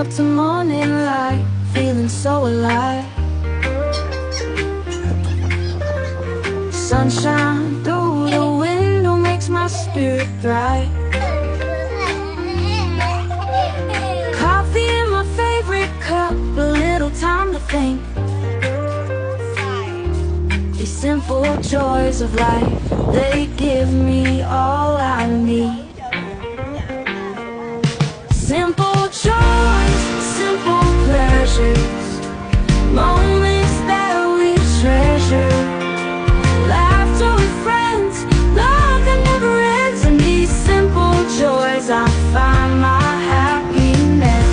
up to morning light, feeling so alive. Sunshine through the window makes my spirit bright. Coffee in my favorite cup, a little time to think. These simple joys of life, they give me all I need. Simple joys, simple pleasures, moments that we treasure. Laughter with friends, love that never ends. In these simple joys I find my happiness.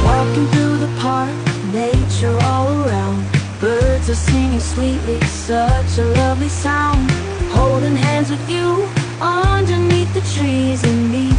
Walking through the park, nature all around. Birds are singing sweetly, such a lovely sound. Holding hands with you underneath the trees in the